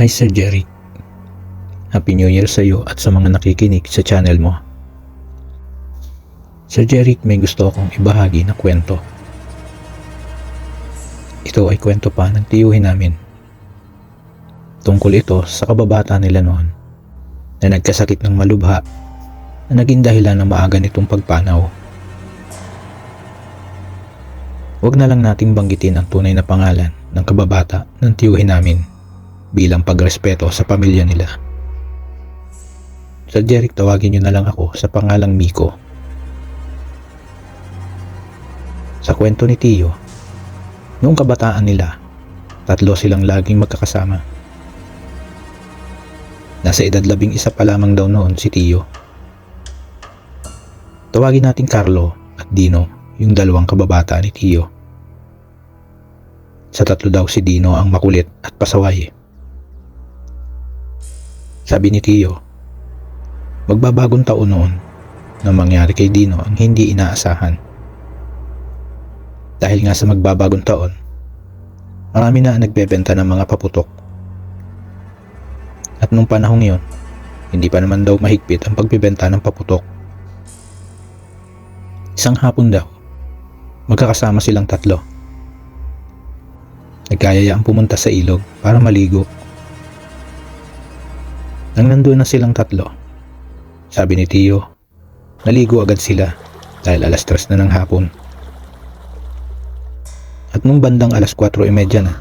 Hi Sir Jerry, Happy New Year sa iyo at sa mga nakikinig sa channel mo. Sir Jerry, may gusto akong ibahagi na kwento. Ito ay kwento pa ng tiyuhin namin. Tungkol ito sa kababata nila noon na nagkasakit ng malubha na naging dahilan ng maaga nitong pagpanaw. Huwag na lang nating banggitin ang tunay na pangalan ng kababata ng tiyuhin namin bilang pagrespeto sa pamilya nila. Sir Jeric, tawagin niyo na lang ako sa pangalang Miko. Sa kwento ni Tiyo, noong kabataan nila, 3 silang laging magkakasama. Nasa edad 11 pa lamang daw noon si Tiyo. Tawagin natin Carlo at Dino, yung 2 kababata ni Tiyo. Sa 3 daw si Dino ang makulit at pasaway. Sabi ni Tiyo, magbabagong taon noon na mangyari kay Dino ang hindi inaasahan. Dahil nga sa magbabagong taon, marami na nagbebenta ng mga paputok. At nung panahong yun, hindi pa naman daw mahigpit ang pagbebenta ng paputok. Isang hapon daw, magkakasama silang 3. Nagkayayaang pumunta sa ilog para maligo. Nang nandun na silang 3, sabi ni Tiyo, naligo agad sila dahil 3:00 na ng hapon. At nung bandang 4:30 na,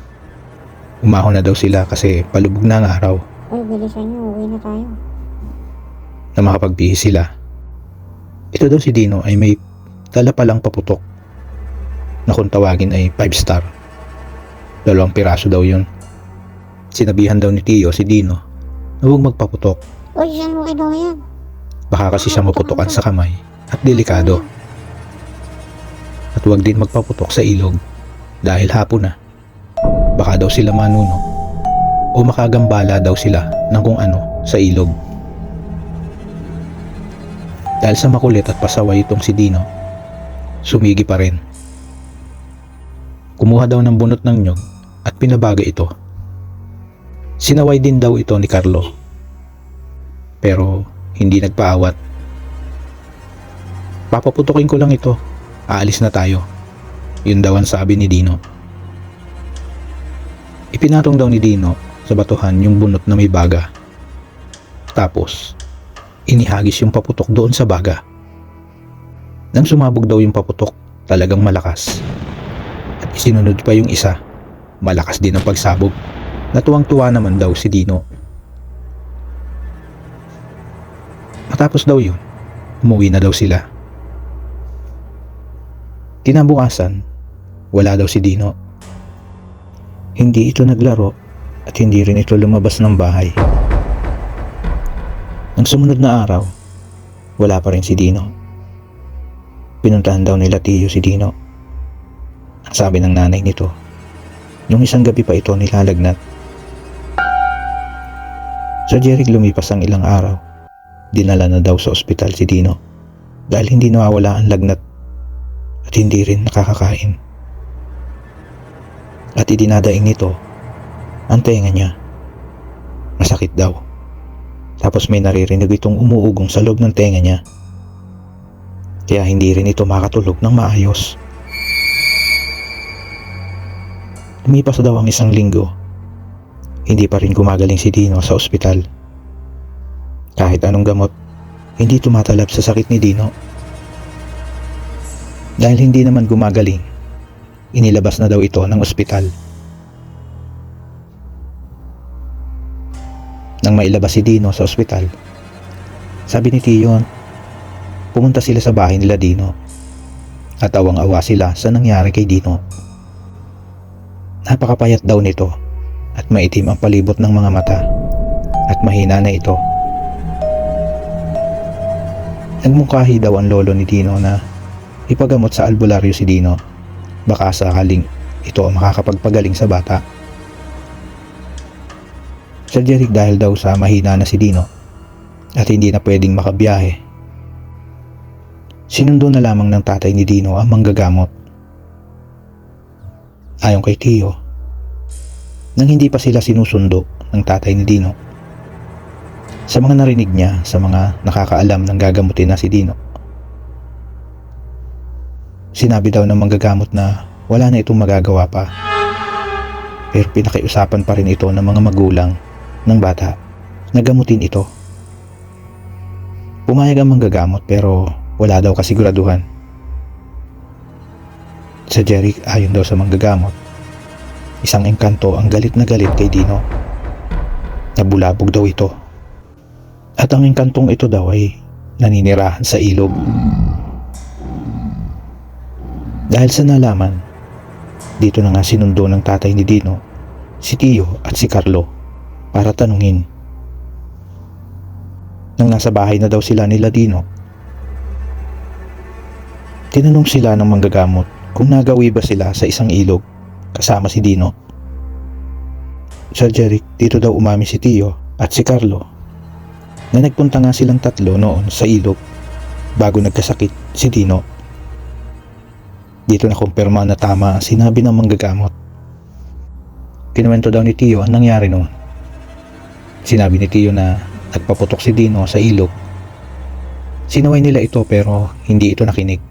umahon na daw sila kasi palubog na ang araw. Ay, bilisan nyo, uwi na tayo. Na makapagbihis sila. Ito daw si Dino ay may dala palang paputok na kung tawagin ay 5-star. 2 piraso daw yun. Sinabihan daw ni Tiyo si Dino na huwag magpaputok. Uy, saan mo kinuha yan? Baka kasi siya maputokan sa kamay at delikado. At huwag din magpaputok sa ilog dahil hapon na. Baka daw sila manuno o makagambala daw sila ng kung ano sa ilog. Dahil sa makulit at pasaway itong si Dino, sumigi pa rin. Kumuha daw ng bunot ng nyog at pinabaga ito. Sinaway din daw ito ni Carlo, pero hindi nagpaawat. Papaputukin ko lang ito, aalis na tayo. Yun daw ang sabi ni Dino. Ipinatong daw ni Dino sa batuhan yung bunot na may baga. Tapos, inihagis yung paputok doon sa baga. Nang sumabog daw yung paputok, talagang malakas. At isinunod pa yung isa, malakas din ang pagsabog. Natuwang-tuwa naman daw si Dino. Matapos daw yun, umuwi na daw sila. Kinabukasan, wala daw si Dino. Hindi ito naglaro at hindi rin ito lumabas ng bahay. Ang sumunod na araw, wala pa rin si Dino. Pinuntahan daw nila Tiyo si Dino. Ang sabi ng nanay nito, nung isang gabi pa ito nilalagnat. Sa Jeric, lumipas ang ilang araw. Dinala na daw sa ospital si Dino dahil hindi nawawala ang lagnat at hindi rin nakakakain. At idinadaing nito ang tenga niya. Masakit daw. Tapos may naririnig itong umuugong sa loob ng tenga niya. Kaya hindi rin ito makatulog ng maayos. Lumipas daw ang 1 linggo. Hindi pa rin gumagaling si Dino sa ospital. Kahit anong gamot, hindi tumatalab sa sakit ni Dino. Dahil hindi naman gumagaling, inilabas na daw ito ng ospital. Nang mailabas si Dino sa ospital, sabi ni Tiyo, pumunta sila sa bahay nila Dino at awang-awa sila sa nangyari kay Dino. Napakapayat daw nito at maitim ang palibot ng mga mata at mahina na ito. Nagmungkahi daw ang lolo ni Dino na ipagamot sa albularyo si Dino, baka sakaling ito ang makakapagpagaling sa bata. Sir Jeric, dahil daw sa mahina na si Dino at hindi na pwedeng makabiyahe, sinundo na lamang ng tatay ni Dino ang manggagamot. Ayon kay Tiyo, nang hindi pa sila sinusundo ng tatay ni Dino. Sa mga narinig niya, sa mga nakakaalam ng gagamutin na si Dino, sinabi daw ng manggagamot na wala na itong magagawa pa. Pero pinakiusapan pa rin ito ng mga magulang ng bata na gamutin ito. Pumayag ang manggagamot pero wala daw kasiguraduhan. Sa Jeric, ayon daw sa manggagamot, isang engkanto ang galit na galit kay Dino. Nabulabog daw ito. At ang engkantong ito daw ay naninirahan sa ilog. Dahil sa nalaman, dito na nga sinundo ng tatay ni Dino si Tio at si Carlo para tanungin. Nang nasa bahay na daw sila nila Dino, tinanong sila ng manggagamot kung nagawi ba sila sa isang ilog kasama si Dino. Sir Jeric, dito daw umami si Tio at si Carlo na nagpunta nga silang tatlo noon sa ilog bago nagkasakit si Dino. Dito na kumpirma na tama ang sinabi ng manggagamot. Kinuwento daw ni Tio ang nangyari noon. Sinabi ni Tio na nagpaputok si Dino sa ilog. Sinaway nila ito pero hindi ito nakinig.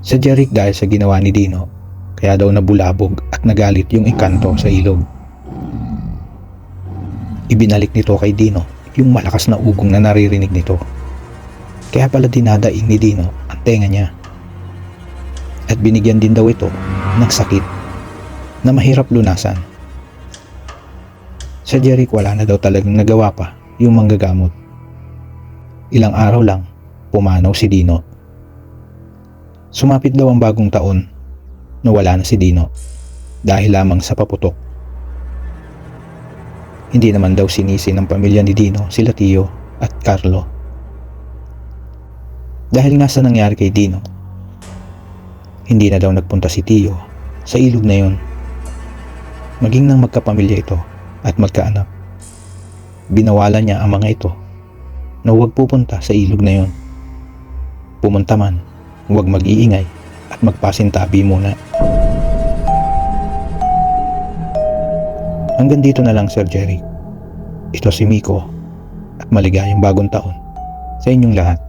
Sa Jeric, dahil sa ginawa ni Dino, kaya daw nabulabog at nagalit yung engkanto sa ilog. Ibinalik nito kay Dino yung malakas na ugong na naririnig nito. Kaya pala dinadaing ni Dino ang tenga niya. At binigyan din daw ito ng sakit na mahirap lunasan. Sa Jeric, wala na daw talagang nagawa pa yung manggagamot. Ilang araw lang, pumanaw si Dino. Sumapit daw ang bagong taon na wala na si Dino dahil lamang sa paputok. Hindi naman daw sinisi ng pamilya ni Dino sila Tio at Carlo. Dahil nga sa nangyari kay Dino, hindi na daw nagpunta si Tio sa ilog na yun. Maging nang magkapamilya ito at magkaanak, binawalan niya ang mga ito na huwag pupunta sa ilog na yun. Pumunta man, huwag mag-iingay at magpasintabi muna. Hanggang dito na lang, Sir Jeric. Ito si Miko at maligayang bagong taon sa inyong lahat.